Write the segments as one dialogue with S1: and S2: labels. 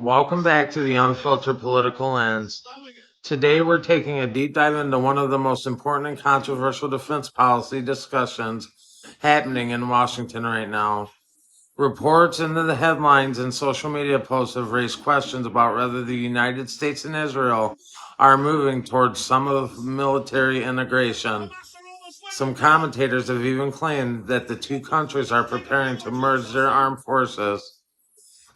S1: Welcome back to the Unfiltered Political Lens. Today we're taking a deep dive into one of the most important and controversial defense policy discussions happening in Washington right now. Reports into the headlines and social media posts have raised questions about whether the United States and Israel are moving towards some of military integration. Some commentators have even claimed that the two countries are preparing to merge their armed forces.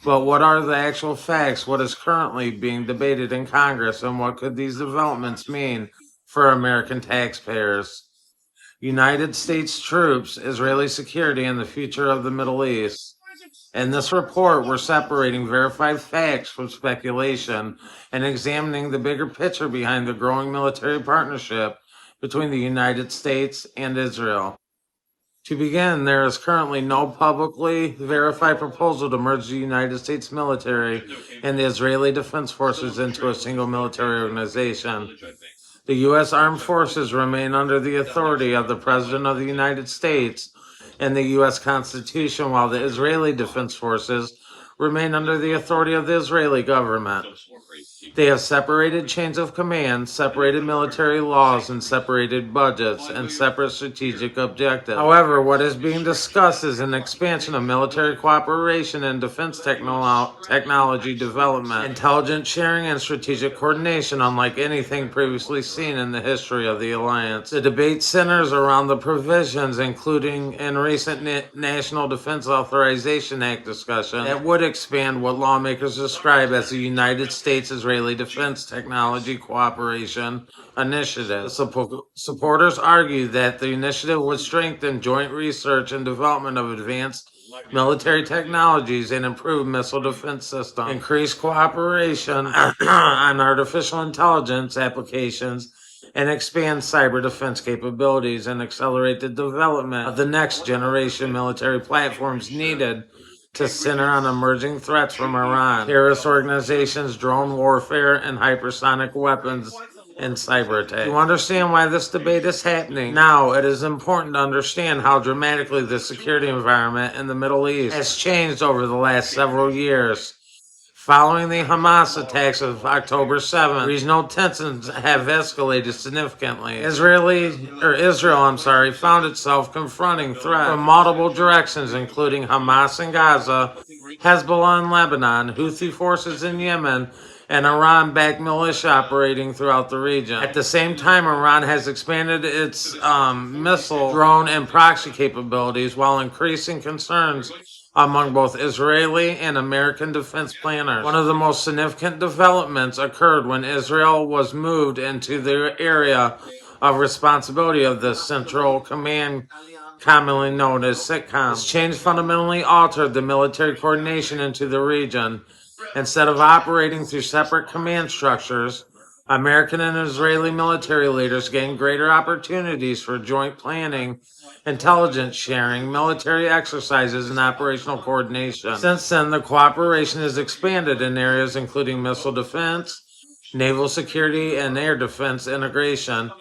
S1: But what are the actual facts? What is currently being debated in Congress, and what could these developments mean for American taxpayers? United States troops, Israeli security, and the future of the Middle East. In this report, we're separating verified facts from speculation and examining the bigger picture behind the growing military partnership between the United States and Israel. To begin, there is currently no publicly verified proposal to merge the United States military and the Israeli Defense Forces into a single military organization. The U.S. Armed Forces remain under the authority of the President of the United States and the U.S. Constitution, while the Israeli Defense Forces remain under the authority of the Israeli government. They have separated chains of command, separated military laws, and separated budgets, and separate strategic objectives. However, what is being discussed is an expansion of military cooperation and defense technology development, intelligence sharing, and strategic coordination, unlike anything previously seen in the history of the alliance. The debate centers around the provisions, including in recent National Defense Authorization Act discussion, that would expand what lawmakers describe as the United States-Israeli Defense Technology Cooperation Initiative. Supporters argue that the initiative would strengthen joint research and development of advanced military technologies and improve missile defense systems, increase cooperation on artificial intelligence applications, and expand cyber defense capabilities and accelerate the development of the next generation military platforms needed to center on emerging threats from Iran, terrorist organizations, drone warfare, and hypersonic weapons and cyber attacks. To understand why this debate is happening now, it is important to understand how dramatically the security environment in the Middle East has changed over the last several years. Following the Hamas attacks of October 7th, regional tensions have escalated significantly. Israel found itself confronting threats from multiple directions, including Hamas in Gaza, Hezbollah in Lebanon, Houthi forces in Yemen, and Iran-backed militia operating throughout the region. At the same time, Iran has expanded its missile, drone, and proxy capabilities while increasing concerns among both Israeli and American defense planners. One of the most significant developments occurred when Israel was moved into the area of responsibility of the Central Command, commonly known as Centcom. This change fundamentally altered the military coordination into the region. Instead of operating through separate command structures, American and Israeli military leaders gained greater opportunities for joint planning, intelligence sharing, military exercises, and operational coordination. Since then, the cooperation has expanded in areas including missile defense, naval security, and air defense integration,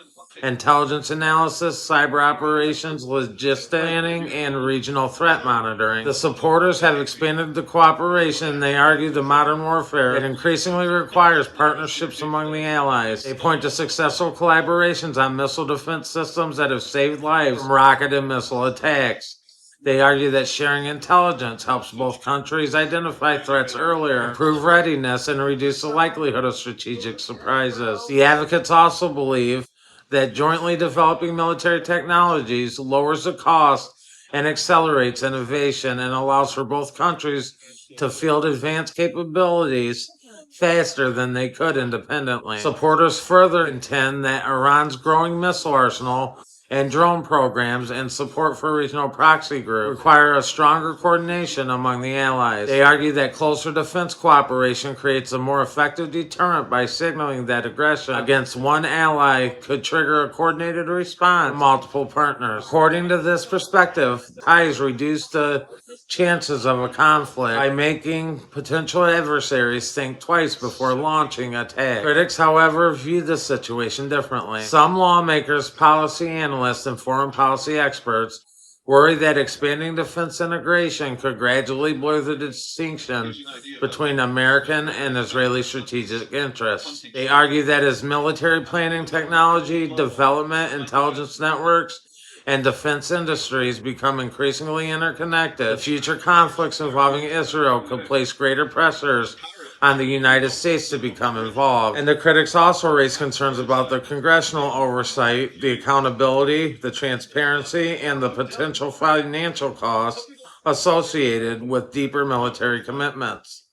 S1: intelligence analysis, cyber operations, logistics planning, and regional threat monitoring. The supporters have expanded the cooperation, and they argue the modern warfare it increasingly requires partnerships among the allies. They point to successful collaborations on missile defense systems that have saved lives from rocket and missile attacks. They argue that sharing intelligence helps both countries identify threats earlier, improve readiness, and reduce the likelihood of strategic surprises. The advocates also believe that jointly developing military technologies lowers the cost and accelerates innovation and allows for both countries to field advanced capabilities faster than they could independently. Supporters further contend that Iran's growing missile arsenal and drone programs and support for regional proxy groups require a stronger coordination among the allies. They argue that closer defense cooperation creates a more effective deterrent by signaling that aggression against one ally could trigger a coordinated response from multiple partners. According to this perspective, ties reduce the chances of a conflict by making potential adversaries think twice before launching attacks. Critics, however, view the situation differently. Some lawmakers, policy analysts, and foreign policy experts worry that expanding defense integration could gradually blur the distinction between American and Israeli strategic interests. They argue that as military planning technology, development, intelligence networks, and defense industries become increasingly interconnected, future conflicts involving Israel could place greater pressures on the United States to become involved. And the critics also raise concerns about the congressional oversight, the accountability, the transparency, and the potential financial costs associated with deeper military commitments.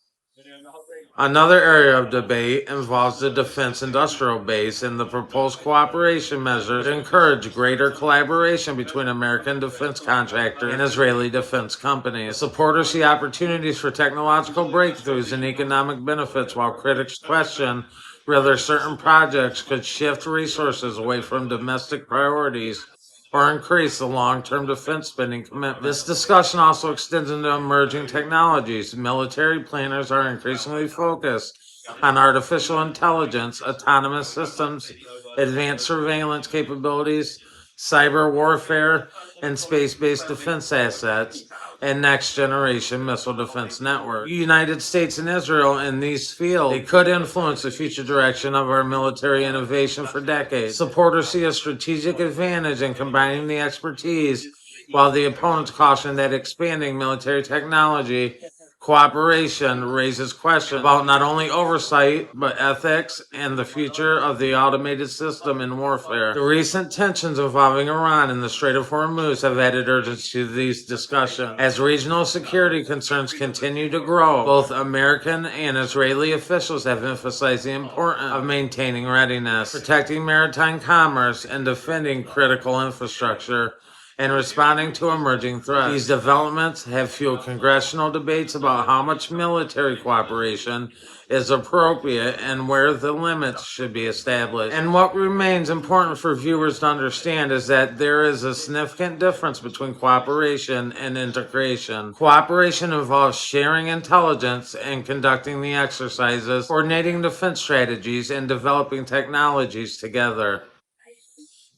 S1: Another area of debate involves the defense industrial base and the proposed cooperation measures that encourage greater collaboration between American defense contractors and Israeli defense companies. Supporters see opportunities for technological breakthroughs and economic benefits, while critics question whether certain projects could shift resources away from domestic priorities or increase the long-term defense spending commitment. This discussion also extends into emerging technologies. Military planners are increasingly focused on artificial intelligence, autonomous systems, advanced surveillance capabilities, cyber warfare, and space-based defense assets, and next-generation missile defense network. The United States and Israel in these fields, they could influence the future direction of our military innovation for decades. Supporters see a strategic advantage in combining the expertise, while the opponents caution that expanding military technology cooperation raises questions about not only oversight, but ethics and the future of the automated system in warfare. The recent tensions involving Iran and the Strait of Hormuz have added urgency to these discussions. As regional security concerns continue to grow, both American and Israeli officials have emphasized the importance of maintaining readiness, protecting maritime commerce, and defending critical infrastructure and responding to emerging threats. These developments have fueled congressional debates about how much military cooperation is appropriate and where the limits should be established. And what remains important for viewers to understand is that there is a significant difference between cooperation and integration. Cooperation involves sharing intelligence and conducting the exercises, coordinating defense strategies, and developing technologies together.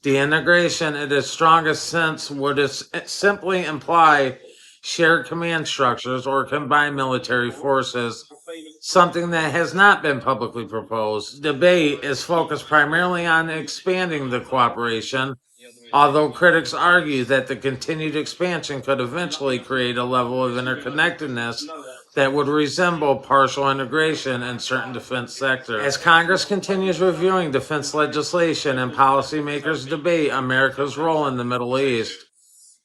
S1: The integration in its strongest sense would simply imply shared command structures or combined military forces, something that has not been publicly proposed. Debate is focused primarily on expanding the cooperation, although critics argue that the continued expansion could eventually create a level of interconnectedness that would resemble partial integration in certain defense sectors. As Congress continues reviewing defense legislation and policymakers debate America's role in the Middle East,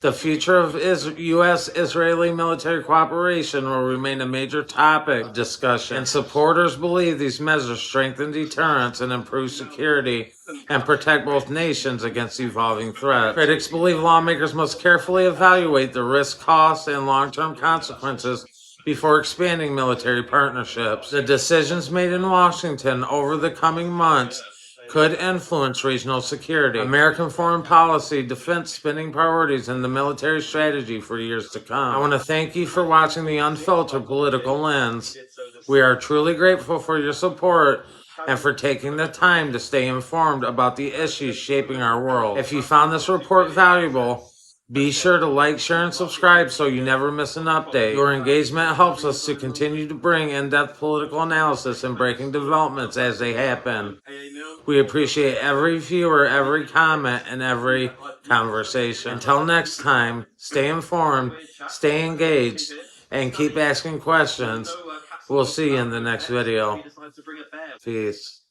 S1: the future of U.S.-Israeli military cooperation will remain a major topic of discussion, and supporters believe these measures strengthen deterrence and improve security and protect both nations against evolving threats. Critics believe lawmakers must carefully evaluate the risk, costs, and long-term consequences before expanding military partnerships. The decisions made in Washington over the coming months could influence regional security, American foreign policy, defense spending priorities, and the military strategy for years to come. I want to thank you for watching the Unfiltered Political Lens. We are truly grateful for your support and for taking the time to stay informed about the issues shaping our world. If you found this report valuable, be sure to like, share, and subscribe so you never miss an update. Your engagement helps us to continue to bring in-depth political analysis and breaking developments as they happen. We appreciate every viewer, every comment, and every conversation. Until next time, stay informed, stay engaged, and keep asking questions. We'll see you in the next video. Peace.